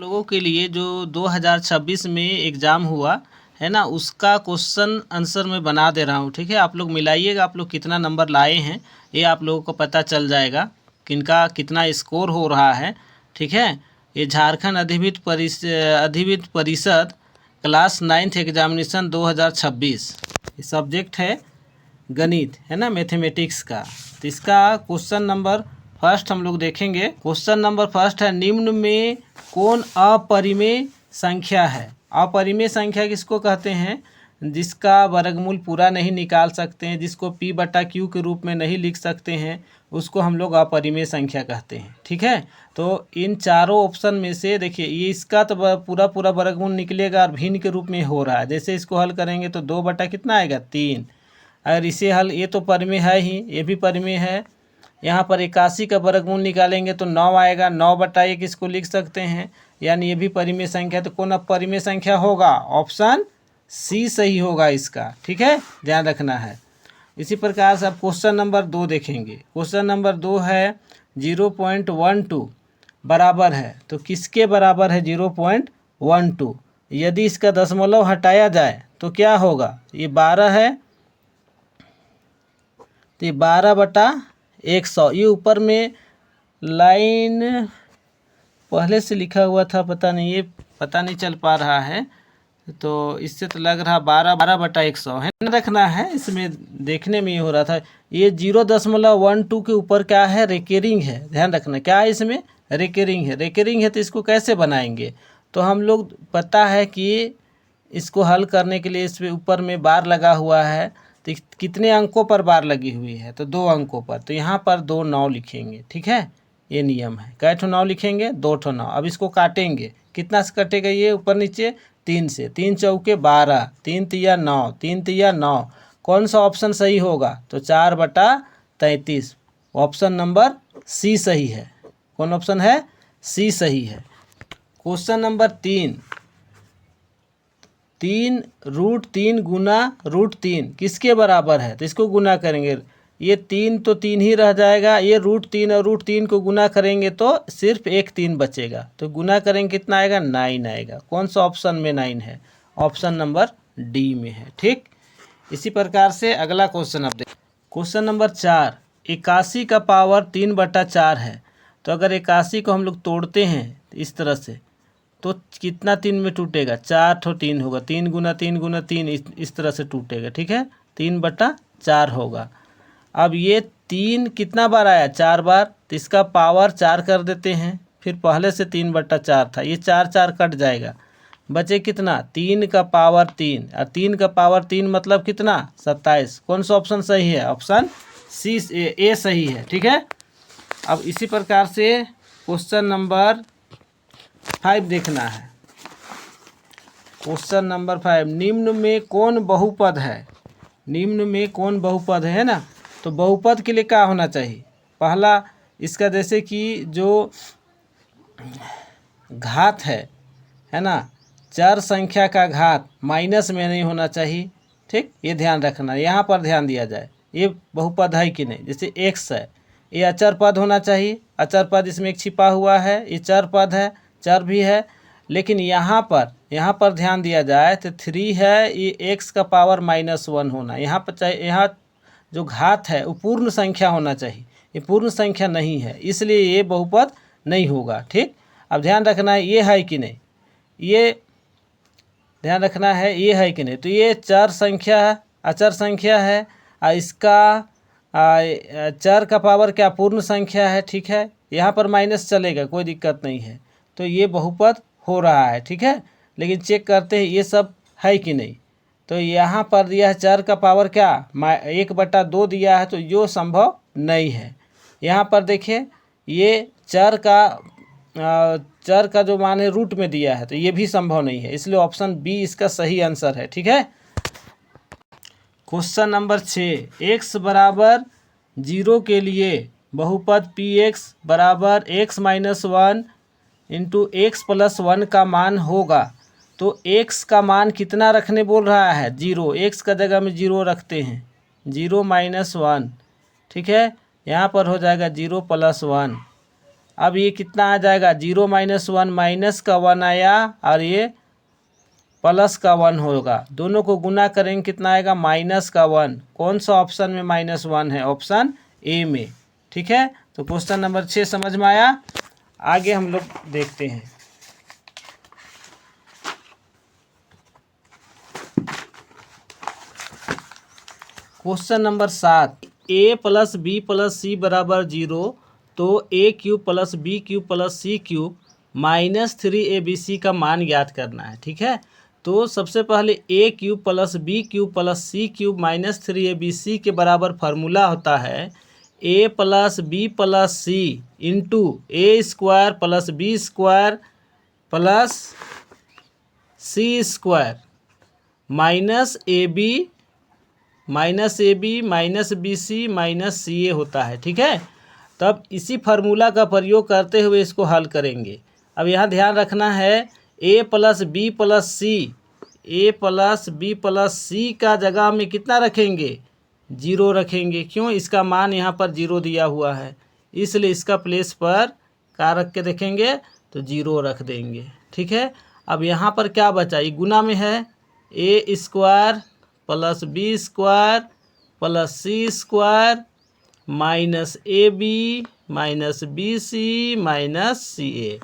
लोगों के लिए जो 2026 में एग्ज़ाम हुआ है ना, उसका क्वेश्चन आंसर मैं बना दे रहा हूँ। ठीक है, आप लोग मिलाइएगा, आप लोग कितना नंबर लाए हैं ये आप लोगों को पता चल जाएगा, किनका कितना स्कोर हो रहा है। ठीक है, ये झारखंड अधिविद्य परिषद क्लास 9th एग्जामिनेशन 2026 ये सब्जेक्ट है गणित, है ना, मैथमेटिक्स का। तो इसका क्वेश्चन नंबर फर्स्ट हम लोग देखेंगे। क्वेश्चन नंबर फर्स्ट है, निम्न में कौन अपरिमेय संख्या है? अपरिमेय संख्या किसको कहते हैं? जिसका वर्गमूल पूरा नहीं निकाल सकते हैं, जिसको p/q के रूप में नहीं लिख सकते हैं, उसको हम लोग अपरिमेय संख्या कहते हैं। ठीक है, तो इन चारों ऑप्शन में से देखिए, ये इसका तो पूरा वर्गमूल निकलेगा और भिन्न के रूप में हो रहा है। जैसे इसको हल करेंगे तो 2 बटा कितना आएगा 3। अगर इसे हल, ये तो परिमेय है ही, ये भी परिमेय है। यहाँ पर 81 का वर्गमूल निकालेंगे तो 9 आएगा, 9/1 इसको लिख सकते हैं, यानी ये भी परिमेय संख्या। तो कौन अपरिमेय संख्या होगा? ऑप्शन सी सही होगा इसका। ठीक है, ध्यान रखना है। इसी प्रकार से आप क्वेश्चन नंबर 2 देखेंगे। क्वेश्चन नंबर 2 है 0.12 बराबर है, तो किसके बराबर है 0.12? यदि इसका दशमलव हटाया जाए तो क्या होगा? ये 12 है, तो ये 12/100। ये ऊपर में लाइन पहले से लिखा हुआ था, पता नहीं, ये पता नहीं चल पा रहा है, तो इससे तो लग रहा 12/100 है ना, रखना है। इसमें देखने में ये हो रहा था, ये 0.12 के ऊपर क्या है? रेकरिंग है। ध्यान रखना, क्या है इसमें? रेकरिंग है। रेकरिंग है तो इसको कैसे बनाएंगे? तो हम लोग पता है कि इसको हल करने के लिए इसमें ऊपर में बार लगा हुआ है, तो कितने अंकों पर बार लगी हुई है? तो 2 अंकों पर। तो यहाँ पर 2 9 लिखेंगे। ठीक है, ये नियम है। कै ठो 9 लिखेंगे? 2 ठो 9। अब इसको काटेंगे, कितना से कटेगा ये ऊपर नीचे? 3 से। 3 चौके 12, 3 तिया 9, 3 तिया 9। कौन सा ऑप्शन सही होगा? तो 4/33। ऑप्शन नंबर सी सही है। कौन ऑप्शन है? सी सही है। क्वेश्चन नंबर 3, 3√3 गुना √3 किसके बराबर है? तो इसको गुना करेंगे, ये 3 तो 3 ही रह जाएगा, ये √3 और √3 को गुना करेंगे तो सिर्फ एक 3 बचेगा, तो गुना करेंगे कितना आएगा? 9 आएगा। कौन सा ऑप्शन में 9 है? ऑप्शन नंबर डी में है। ठीक, इसी प्रकार से अगला क्वेश्चन आप देखें। क्वेश्चन नंबर 4, 81 का पावर 3/4 है। तो अगर 81 को हम लोग तोड़ते हैं इस तरह से, तो कितना 3 में टूटेगा? 4 ठो 3 होगा, 3 गुना 3 गुना 3 इस तरह से टूटेगा। ठीक है, 3/4 होगा। अब ये 3 कितना बार आया? 4 बार, तो इसका पावर 4 कर देते हैं। फिर पहले से 3/4 था, ये 4 4 कट जाएगा, बचे कितना? 3 का पावर 3, और 3 का पावर 3 मतलब कितना? 27। कौन सा ऑप्शन सही है? ऑप्शन सी ए सही है। ठीक है, अब इसी प्रकार से क्वेश्चन नंबर 5 देखना है। क्वेश्चन नंबर 5, निम्न में कौन बहुपद है? निम्न में कौन बहुपद है ना? तो बहुपद के लिए क्या होना चाहिए? पहला इसका, जैसे कि जो घात है ना, चर संख्या का घात माइनस में नहीं होना चाहिए। ठीक, ये ध्यान रखना, यहाँ पर ध्यान दिया जाए, ये बहुपद है कि नहीं। जैसे x है, ये अचर पद होना चाहिए। अचर पद इसमें एक छिपा हुआ है, ये चर पद है, चर भी है। लेकिन यहाँ पर ध्यान दिया जाए तो 3 है, ये x का पावर -1 होना। यहाँ पर चाहिए, यहाँ जो घात है वो पूर्ण संख्या होना चाहिए, ये पूर्ण संख्या नहीं है, इसलिए ये बहुपद नहीं होगा। ठीक, अब ध्यान रखना है ये है कि नहीं, ये ध्यान रखना है ये है कि नहीं। तो ये चर संख्या है, अचर संख्या है, और इसका चर का पावर क्या? पूर्ण संख्या है। ठीक है, यहाँ पर माइनस चलेगा, कोई दिक्कत नहीं है। तो ये बहुपद हो रहा है। ठीक है, लेकिन चेक करते हैं ये सब है कि नहीं। तो यहाँ पर दिया है चर का पावर क्या? 1/2 दिया है, तो यो संभव नहीं है। यहाँ पर देखिए, ये चर का जो मान है रूट में दिया है, तो ये भी संभव नहीं है, इसलिए ऑप्शन बी इसका सही आंसर है। ठीक है, क्वेश्चन नंबर 6, x बराबर 0 के लिए बहुपद px बराबर x - 1 इंटू x + 1 का मान होगा। तो x का मान कितना रखने बोल रहा है? 0। x का जगह में 0 रखते हैं, 0 - 1। ठीक है, यहाँ पर हो जाएगा 0 + 1। अब ये कितना आ जाएगा, 0 - 1 माइनस का 1 आया और ये प्लस का 1 होगा। दोनों को गुना करेंगे कितना आएगा, माइनस का 1। कौन सा ऑप्शन में -1 है, ऑप्शन ए में। ठीक है, तो क्वेश्चन नंबर 6 समझ में आया। आगे हम लोग देखते हैं। Question number 7, a + b + c = 0 तो a³ + b³ + c³ -3abc का मान ज्ञात करना है। ठीक है, तो सबसे पहले a³ + b³ + c³ -3abc के बराबर फार्मूला होता है a + b + c into a² + b² + c² -ab -bc -ca होता है। ठीक है, तब इसी फार्मूला का प्रयोग करते हुए इसको हल करेंगे। अब यहाँ ध्यान रखना है a + b + c का जगह में कितना रखेंगे, 0 रखेंगे। क्यों, इसका मान यहाँ पर 0 दिया हुआ है, इसलिए इसका प्लेस पर क्या रख के देखेंगे, तो 0 रख देंगे। ठीक है, अब यहाँ पर क्या बचा, ये गुना में है, a² + b² + c² -ab -bc -ca।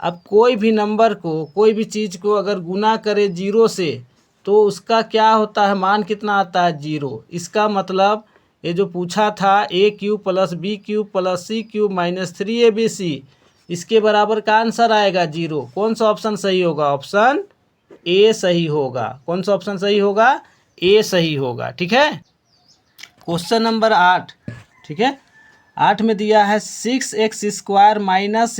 अब कोई भी नंबर को, कोई भी चीज़ को अगर गुना करे 0 से तो उसका क्या होता है, मान कितना आता है, 0। इसका मतलब ये जो पूछा था a³ + b³ + c³ -3abc, इसके बराबर का आंसर आएगा 0। कौन सा ऑप्शन सही होगा, ऑप्शन ए सही होगा। कौन सा ऑप्शन सही होगा, ए सही होगा। ठीक है, क्वेश्चन नंबर 8। ठीक है, 8 में दिया है 6x²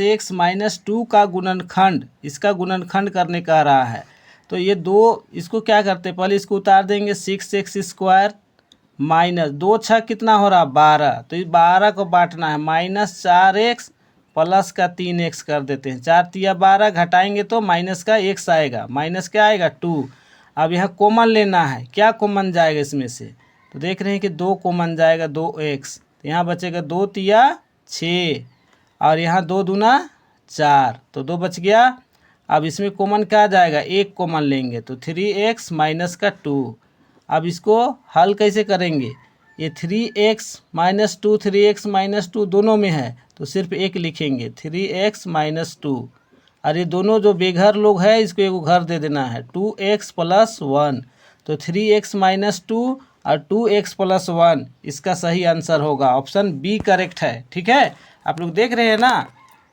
- x -2 का गुणनखंड, इसका गुणनखंड करने का रहा है। तो ये दो, इसको क्या करते हैं, पहले इसको उतार देंगे, 6x² - 2 छः कितना हो रहा, 12। तो इस 12 को बांटना है, -4x प्लस का 3x कर देते हैं। 4 तिया 12, घटाएंगे तो माइनस का x आएगा, माइनस क्या आएगा, 2। अब यहाँ कॉमन लेना है, क्या कॉमन जाएगा इसमें से, तो देख रहे हैं कि 2 कॉमन जाएगा, 2x, तो यहाँ बचेगा 2 तिया 6 और यहाँ 2 दूना 4, तो 2 बच गया। अब इसमें कॉमन क्या जाएगा, 1 कॉमन लेंगे तो 3x माइनस का 2। अब इसको हल कैसे करेंगे, ये 3x - 2 3x - 2 दोनों में है तो सिर्फ एक लिखेंगे, 3x - 2। और ये दोनों जो बेघर लोग हैं इसको एक घर दे देना है, 2x + 1, तो 3x - 2 और 2x + 1 इसका सही आंसर होगा, ऑप्शन बी करेक्ट है। ठीक है, आप लोग देख रहे हैं ना,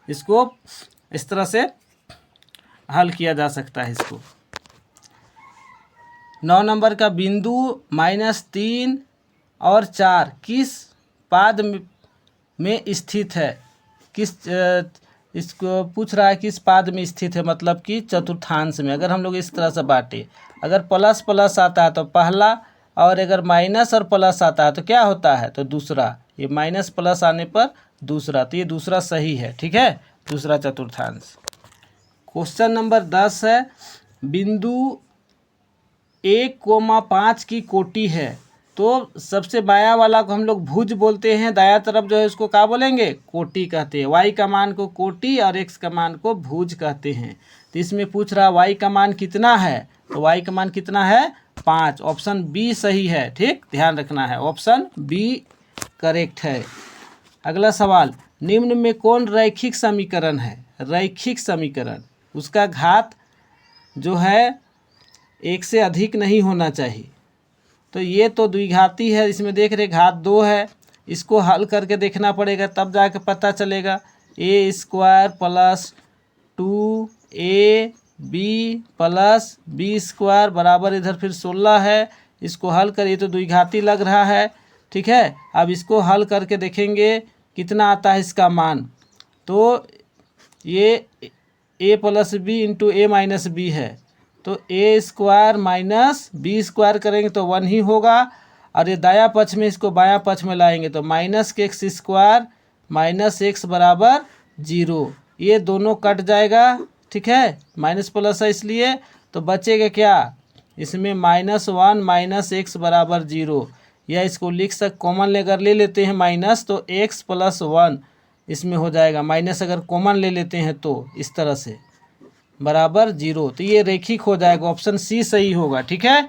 इसको इस तरह से हल किया जा सकता है। इसको 9 नंबर का बिंदु -3 और 4 किस पाद में स्थित है, किस इसको पूछ रहा है किस पाद में स्थित है, मतलब कि चतुर्थांश में। अगर हम लोग इस तरह से बांटे, अगर प्लस प्लस आता है तो पहला, और अगर माइनस और प्लस आता है तो क्या होता है, तो दूसरा। ये माइनस प्लस आने पर दूसरा, तो ये दूसरा सही है। ठीक है, दूसरा चतुर्थांश। क्वेश्चन नंबर 10 है, बिंदु 1,5 की कोटि है, तो सबसे बायां वाला को हम लोग भुज बोलते हैं, दायां तरफ जो है उसको क्या बोलेंगे, कोटि कहते हैं। y का मान को कोटि और x का मान को भुज कहते हैं। तो इसमें पूछ रहा y का मान कितना है, तो y का मान कितना है, 5, ऑप्शन बी सही है। ठीक, ध्यान रखना है, ऑप्शन बी करेक्ट है। अगला सवाल, निम्न में कौन रैखिक समीकरण है, रैखिक समीकरण, उसका घात जो है 1 से अधिक नहीं होना चाहिए। तो ये तो द्विघाती है, इसमें देख रहे घात 2 है, इसको हल करके देखना पड़ेगा तब जाके पता चलेगा। a² + 2ab + b² बराबर इधर फिर 16 है, इसको हल करिए तो द्विघाती लग रहा है। ठीक है, अब इसको हल करके देखेंगे कितना आता है इसका मान, तो ये a + b × a - b है, तो a² - b² करेंगे तो 1 ही होगा। और ये दाया पक्ष में, इसको बायां पक्ष में लाएंगे तो -x² - x बराबर 0, ये दोनों कट जाएगा। ठीक है, माइनस प्लस है इसलिए, तो बचेगा क्या, इसमें -1 - x बराबर 0, या इसको लिख कॉमन लेकर ले लेते हैं माइनस, तो x + 1 इसमें हो जाएगा माइनस, अगर कॉमन ले लेते हैं तो इस तरह से बराबर 0, तो ये रैखिक हो जाएगा। ऑप्शन सी सही होगा। ठीक है।